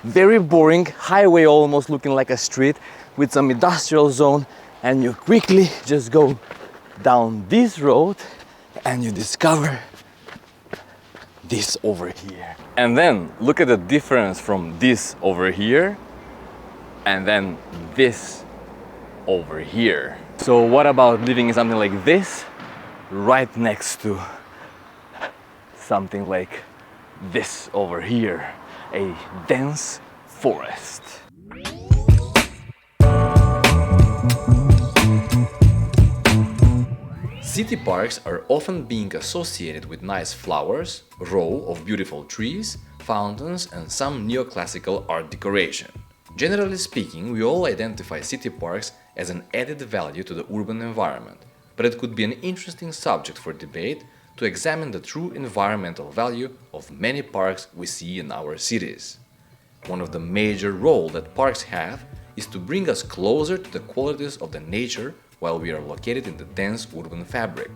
very boring highway, almost looking like a street with some industrial zone, and you quickly just go down this road and you discover this over here. And then look at the difference from this over here and then this over here. So what about living in something like this right next to something like this over here, a dense forest? City parks are often being associated with nice flowers, row of beautiful trees, fountains and some neoclassical art decoration. Generally speaking, we all identify city parks as an added value to the urban environment, but it could be an interesting subject for debate to examine the true environmental value of many parks we see in our cities. One of the major roles that parks have is to bring us closer to the qualities of the nature while we are located in the dense urban fabric.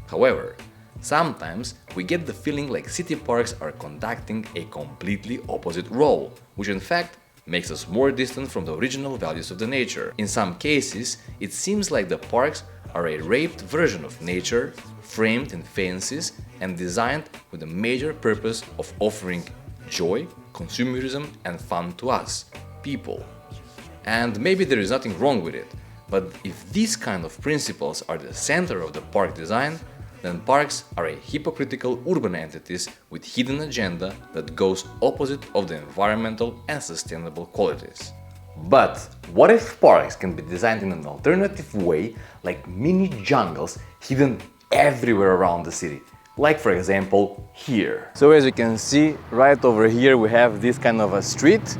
However, sometimes we get the feeling like city parks are conducting a completely opposite role, which in fact makes us more distant from the original values of the nature. In some cases, it seems like the parks are a raped version of nature, framed in fancies and designed with a major purpose of offering joy, consumerism and fun to us, people. And maybe there is nothing wrong with it, but if these kind of principles are the center of the park design, then parks are a hypocritical urban entities with hidden agenda that goes opposite of the environmental and sustainable qualities. But what if parks can be designed in an alternative way, like mini jungles hidden everywhere around the city? Like for example here. So as you can see, right over here we have this kind of a street,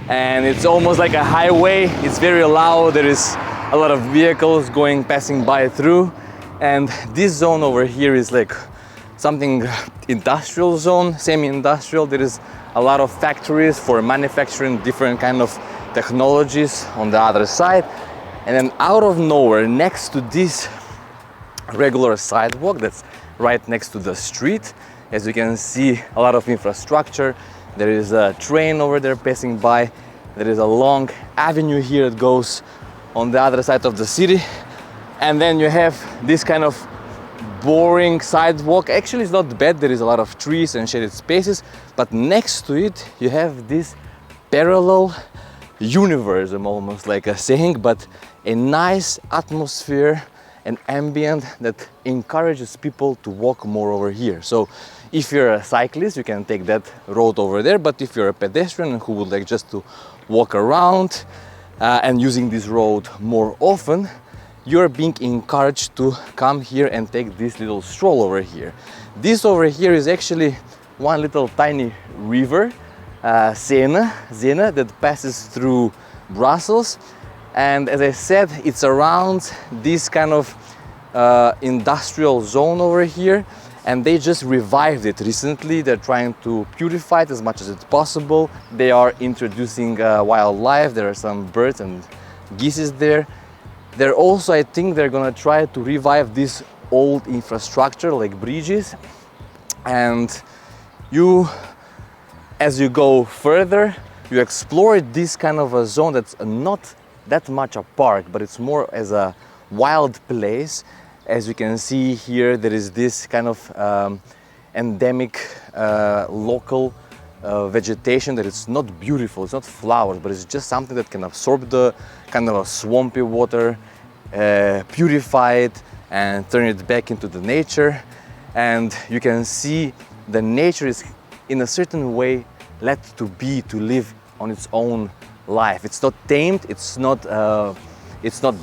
and it's almost like a highway. It's very loud, there is a lot of vehicles passing by through, and this zone over here is like something industrial zone, semi-industrial. There is a lot of factories for manufacturing different kind of technologies on the other side, and then out of nowhere next to this regular sidewalk that's right next to the street, as you can see, a lot of infrastructure. There is a train over there passing by. There is a long avenue here that goes on the other side of the city, and then you have this kind of boring sidewalk. Actually, it's not bad, there is a lot of trees and shaded spaces, but next to it you have this parallel universe, I'm almost like a saying, but a nice atmosphere and ambient that encourages people to walk more over here. So if you're a cyclist, you can take that road over there, but if you're a pedestrian who would like just to walk around and using this road more often, you're being encouraged to come here and take this little stroll over here. This over here is actually one little tiny river, Sena, that passes through Brussels. And as I said, it's around this kind of industrial zone over here, and they just revived it recently. They're trying to purify it as much as it's possible. They are introducing wildlife. There are some birds and geese there. They're also, I think they're gonna try to revive this old infrastructure like bridges. And as you go further, you explore this kind of a zone that's not that much a park, but it's more as a wild place. As you can see here, there is this kind of endemic local vegetation that is not beautiful, it's not flowers, but it's just something that can absorb the kind of a swampy water, purify it and turn it back into the nature. And you can see the nature is in a certain way let to be, to live on its own life. It's not tamed, it's not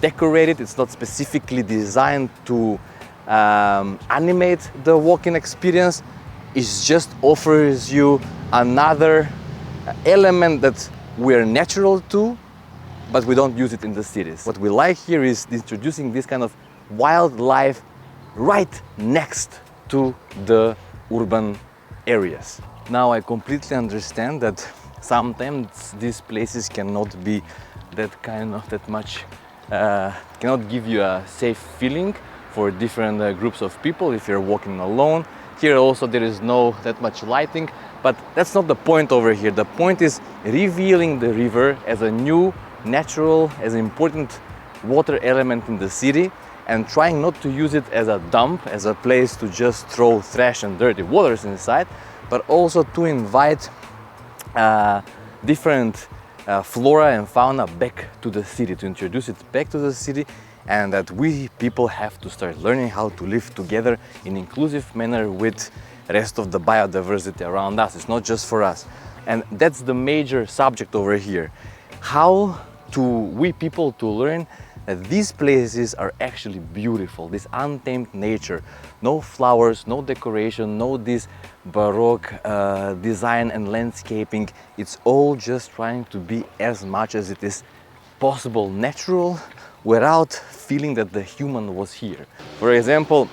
decorated, it's not specifically designed to animate the walking experience. It just offers you another element that we're natural to, but we don't use it in the cities. What we like here is introducing this kind of wildlife right next to the urban areas. Now I completely understand that sometimes these places cannot be cannot give you a safe feeling for different groups of people if you're walking alone. Here also there is no that much lighting, But that's not the point over here. The point is revealing the river as a new, natural, as an important water element in the city, and trying not to use it as a dump, as a place to just throw trash and dirty waters inside, but also to invite different flora and fauna back to the city, to introduce it back to the city, and that we people have to start learning how to live together in inclusive manner with the rest of the biodiversity around us. It's not just for us. And that's the major subject over here. How to we people to learn that these places are actually beautiful, this untamed nature. No flowers, no decoration, no this Baroque design and landscaping. It's all just trying to be as much as it is possible natural without feeling that the human was here. For example,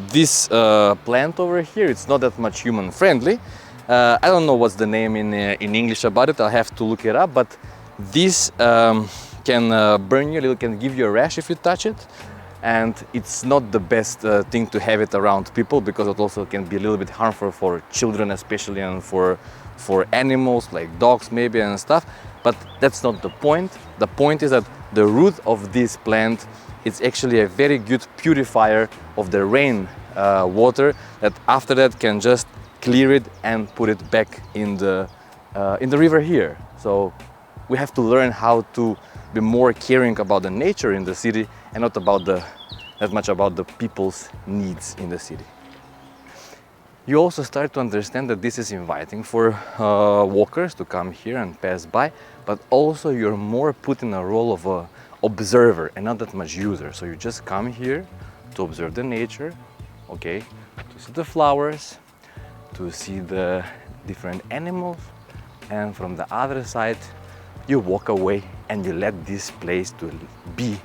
this plant over here, it's not that much human friendly. I don't know what's the name in English about it, I'll have to look it up, but this can burn you a little, can give you a rash if you touch it. And it's not the best thing to have it around people, because it also can be a little bit harmful for children especially, and for animals like dogs maybe and stuff. But that's not the point. The point is that the root of this plant is actually a very good purifier of the rain water, that after that can just clear it and put it back in the river here. So we have to learn how to be more caring about the nature in the city, and not about that much about the people's needs in the city. You also start to understand that this is inviting for walkers to come here and pass by, but also you're more put in a role of a observer and not that much user. So you just come here to observe the nature, okay, to see the flowers, to see the different animals, and from the other side you walk away and you let this place to be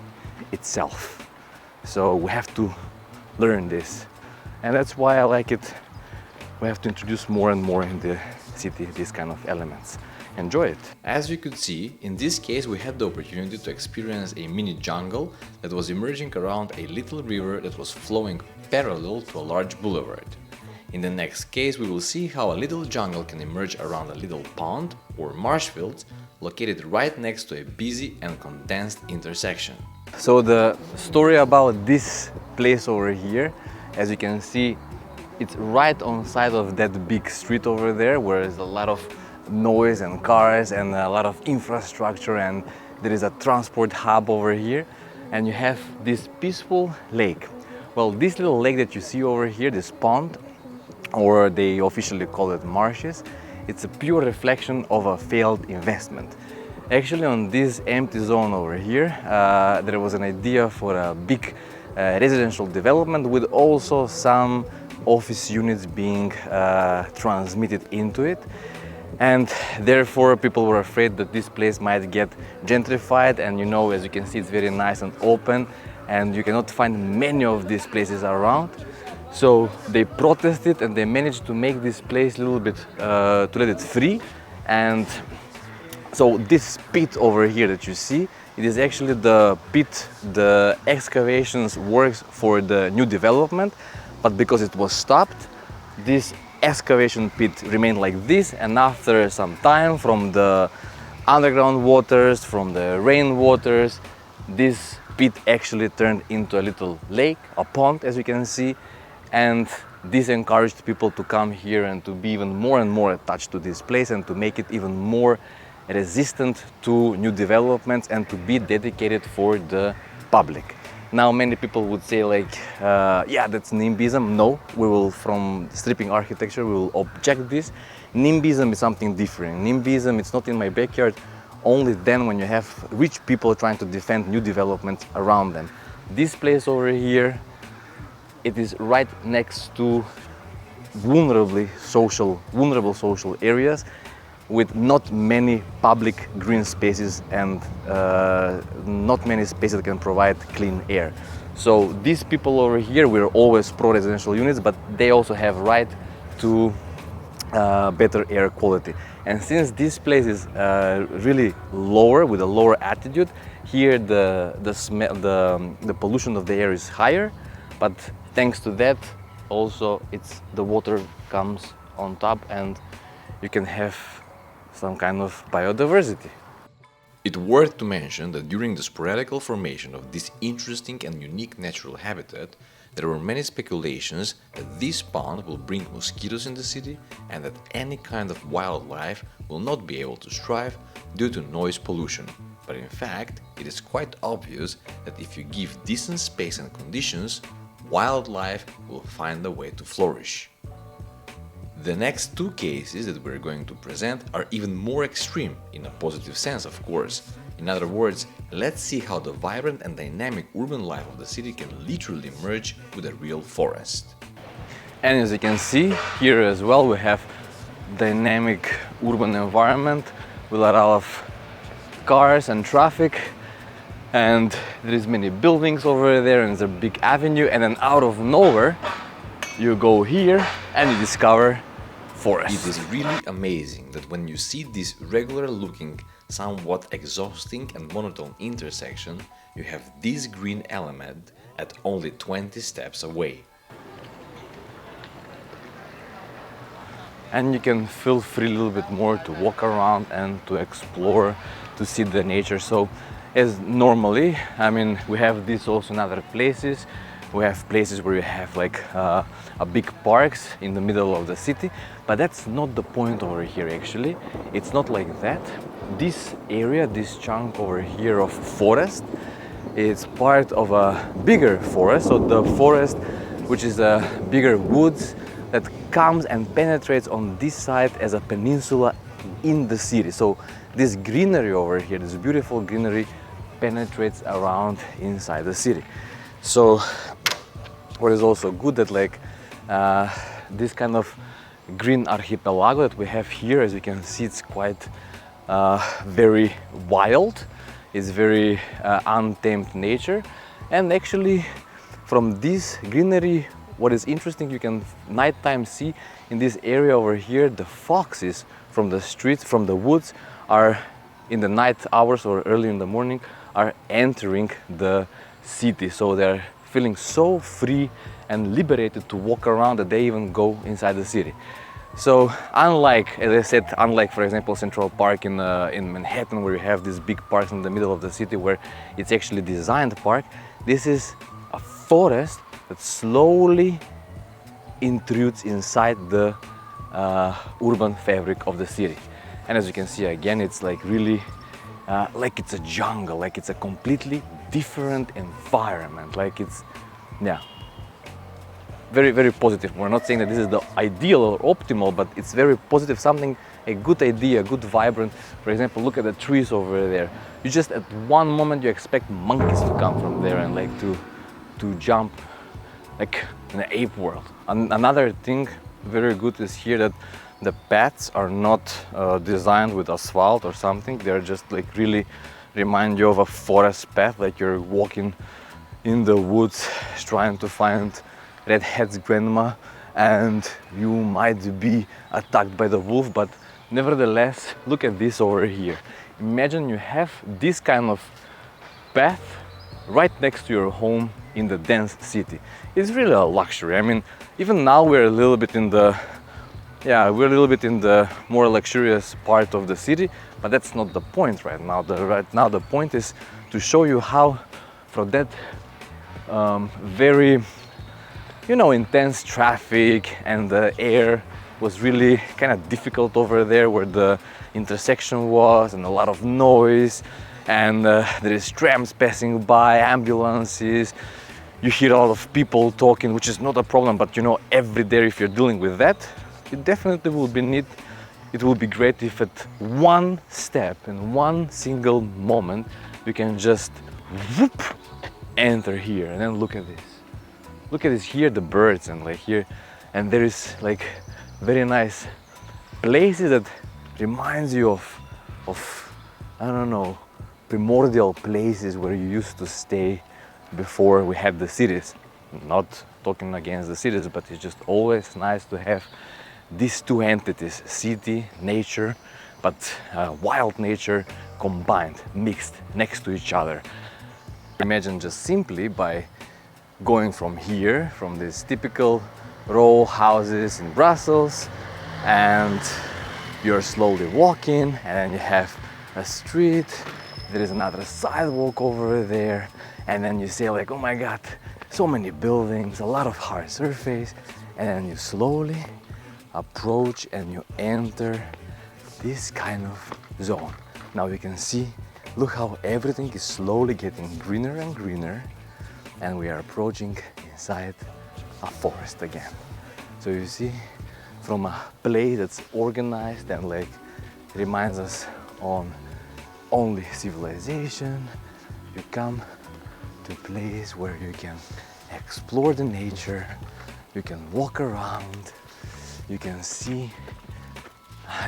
itself. So we have to learn this, and that's why I like it. We have to introduce more and more in the city these kind of elements. Enjoy it. As you could see, in this case we had the opportunity to experience a mini jungle that was emerging around a little river that was flowing parallel to a large boulevard. In the next case we will see how a little jungle can emerge around a little pond or marsh fields located right next to a busy and condensed intersection. So the story about this place over here, as you can see, it's right on side of that big street over there, where there's a lot of noise and cars and a lot of infrastructure, and there is a transport hub over here, and you have this peaceful lake. Well, this little lake that you see over here, this pond, or they officially call it marshes, it's a pure reflection of a failed investment. Actually, on this empty zone over here, there was an idea for a big residential development with also some office units being transmitted into it. And therefore people were afraid that this place might get gentrified, and you know, as you can see, it's very nice and open and you cannot find many of these places around. So they protested and they managed to make this place a little bit, to let it free. And so this pit over here that you see, it is actually the pit, the excavations works for the new development, but because it was stopped, this excavation pit remained like this, and after some time, from the underground waters, from the rain waters, this pit actually turned into a little lake, a pond, as you can see, and this encouraged people to come here and to be even more and more attached to this place, and to make it even more resistant to new developments and to be dedicated for the public. Now many people would say like, yeah, that's NIMBYism. No, we will, from stripping architecture, we will object this. NIMBYism is something different. NIMBYism, it's not in my backyard only then when you have rich people trying to defend new developments around them. This place over here, it is right next to vulnerable social areas with not many public green spaces and not many spaces that can provide clean air. So these people over here, we're always pro-residential units, but they also have right to better air quality. And since this place is really lower, with a lower altitude, here the pollution of the air is higher, but thanks to that also the water comes on top and you can have some kind of biodiversity. It's worth to mention that during the sporadic formation of this interesting and unique natural habitat, there were many speculations that this pond will bring mosquitoes in the city and that any kind of wildlife will not be able to thrive due to noise pollution. But in fact, it is quite obvious that if you give decent space and conditions, wildlife will find a way to flourish. The next two cases that we're going to present are even more extreme, in a positive sense, of course. In other words, let's see how the vibrant and dynamic urban life of the city can literally merge with a real forest. And as you can see here as well, we have dynamic urban environment with a lot of cars and traffic, and there is many buildings over there, and there's a big avenue, and then out of nowhere you go here and you discover forest. It is really amazing that when you see this regular looking, somewhat exhausting and monotone intersection, you have this green element at only 20 steps away. And you can feel free a little bit more to walk around and to explore, to see the nature. So as normally, I mean, we have this also in other places. We have places where you have like a big parks in the middle of the city, but that's not the point over here actually. It's not like that. This area, this chunk over here of forest, is part of a bigger forest. So the forest, which is a bigger woods that comes and penetrates on this side as a peninsula in the city. So this greenery over here, this beautiful greenery, penetrates around inside the city. So what is also good that like this kind of green archipelago that we have here, as you can see, it's quite very wild. It's very untamed nature, and actually from this greenery, what is interesting, you can nighttime see in this area over here, the foxes from the streets, from the woods, are in the night hours or early in the morning are entering the city. So they're feeling so free and liberated to walk around that they even go inside the city. So unlike, as I said, unlike for example Central Park in Manhattan, where you have these big parks in the middle of the city where it's actually designed park, this is a forest that slowly intrudes inside the urban fabric of the city. And as you can see again, it's like really like it's a jungle, like it's a completely different environment, like it's, yeah, very, very positive. We're not saying that this is the ideal or optimal, but it's very positive, something, a good idea, good vibrant. For example, look at the trees over there. You just at one moment you expect monkeys to come from there and like to jump like in the ape world. And another thing very good is here that the paths are not designed with asphalt or something. They're just like really remind you of a forest path, like you're walking in the woods trying to find redhead's grandma and you might be attacked by the wolf, but nevertheless, look at this over here. Imagine you have this kind of path right next to your home in the dense city. It's really a luxury. I mean, even now we're a little bit in the more luxurious part of the city, but that's not the point right now. Right now the point is to show you how from that very, you know, intense traffic and the air was really kind of difficult over there where the intersection was, and a lot of noise, and there is trams passing by, ambulances. You hear a lot of people talking, which is not a problem, but you know, every day if you're dealing with that, it definitely will be neat. It will be great if at one step, in one single moment, you can just whoop, enter here, and then look at this. Look at this here, the birds, and like here, and there is like very nice places that reminds you of I don't know, primordial places where you used to stay before we had the cities. Not talking against the cities, but it's just always nice to have these two entities, city, nature, but wild nature combined, mixed next to each other. Imagine just simply by going from here, from these typical row houses in Brussels, and you're slowly walking, and then you have a street, there is another sidewalk over there, and then you say like, oh my god, so many buildings, a lot of hard surface, and then you slowly approach and you enter this kind of zone. Now you can see, look how everything is slowly getting greener and greener, and we are approaching inside a forest again. So you see, from a place that's organized and like reminds us on only civilization, you come to a place where you can explore the nature, you can walk around, you can see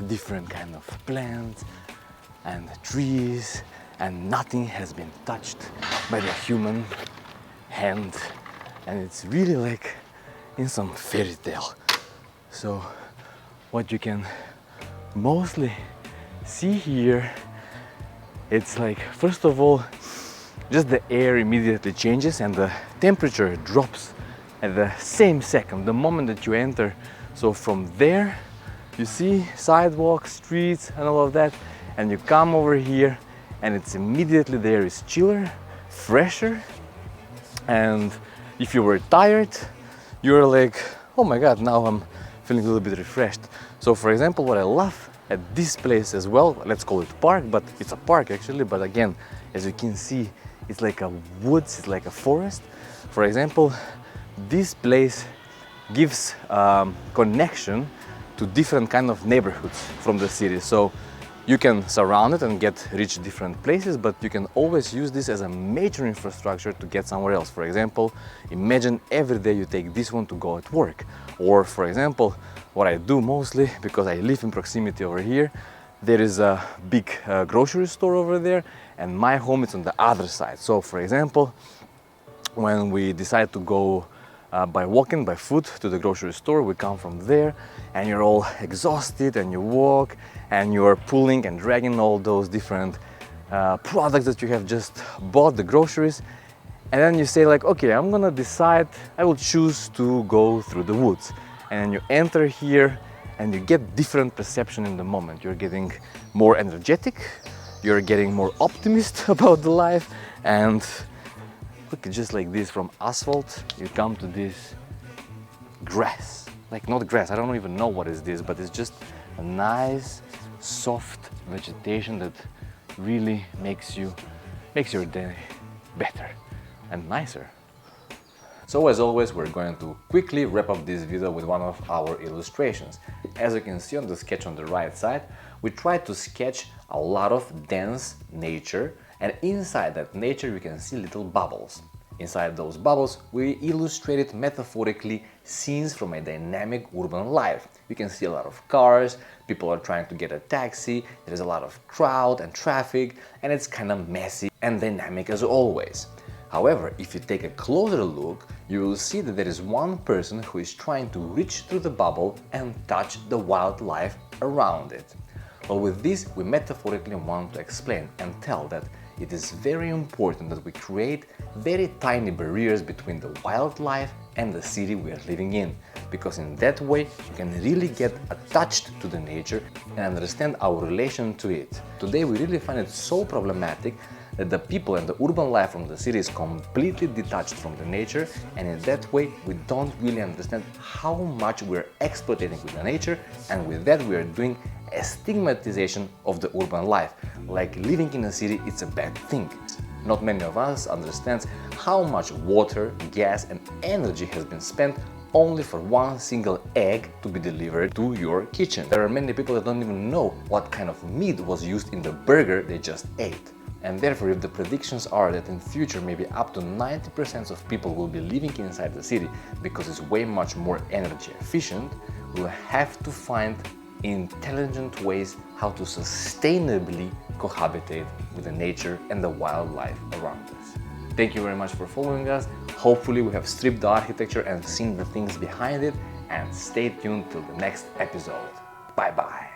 different kind of plants and trees, and nothing has been touched by the human hand, and it's really like in some fairy tale. So what you can mostly see here, it's like, first of all, just the air immediately changes and the temperature drops at the same second, the moment that you enter. So from there you see sidewalks, streets and all of that, and you come over here and it's immediately there is chiller, fresher, and if you were tired, you're like, oh my god, now I'm feeling a little bit refreshed. So for example, what I love at this place as well, let's call it park, but it's a park actually, but again, as you can see, it's like a woods, it's like a forest. For example, this place gives connection to different kind of neighborhoods from the city. So you can surround it and reach different places, but you can always use this as a major infrastructure to get somewhere else. For example, imagine every day you take this one to go at work. Or for example, what I do mostly, because I live in proximity over here, there is a big grocery store over there, and my home is on the other side. So for example, when we decide to go by walking, by foot to the grocery store, we come from there and you're all exhausted and you walk and you're pulling and dragging all those different products that you have just bought, the groceries, and then you say like, okay, I'm gonna decide, I will choose to go through the woods. And then you enter here and you get different perception in the moment. You're getting more energetic, you're getting more optimist about the life, and look, just like this, from asphalt you come to this grass, like not grass, I don't even know what is this, but it's just a nice soft vegetation that really makes your day better and nicer. So as always, we're going to quickly wrap up this video with one of our illustrations. As you can see on the sketch on the right side, we tried to sketch a lot of dense nature, and inside that nature you can see little bubbles. Inside those bubbles, we illustrated metaphorically scenes from a dynamic urban life. You can see a lot of cars, people are trying to get a taxi, there's a lot of crowd and traffic, and it's kind of messy and dynamic as always. However, if you take a closer look, you will see that there is one person who is trying to reach through the bubble and touch the wildlife around it. Well, with this, we metaphorically want to explain and tell that it is very important that we create very tiny barriers between the wildlife and the city we are living in, because in that way you can really get attached to the nature and understand our relation to it. Today we really find it so problematic that the people and the urban life from the city is completely detached from the nature, and in that way we don't really understand how much we're exploiting with the nature, and with that we are doing a stigmatization of the urban life, like living in a city it's a bad thing. Not many of us understands how much water, gas and energy has been spent only for one single egg to be delivered to your kitchen. There are many people that don't even know what kind of meat was used in the burger they just ate. And therefore, if the predictions are that in future maybe up to 90% of people will be living inside the city because it's way much more energy efficient, we'll have to find intelligent ways how to sustainably cohabitate with the nature and the wildlife around us. Thank you very much for following us. Hopefully we have stripped the architecture and seen the things behind it, and stay tuned till the next episode. Bye bye.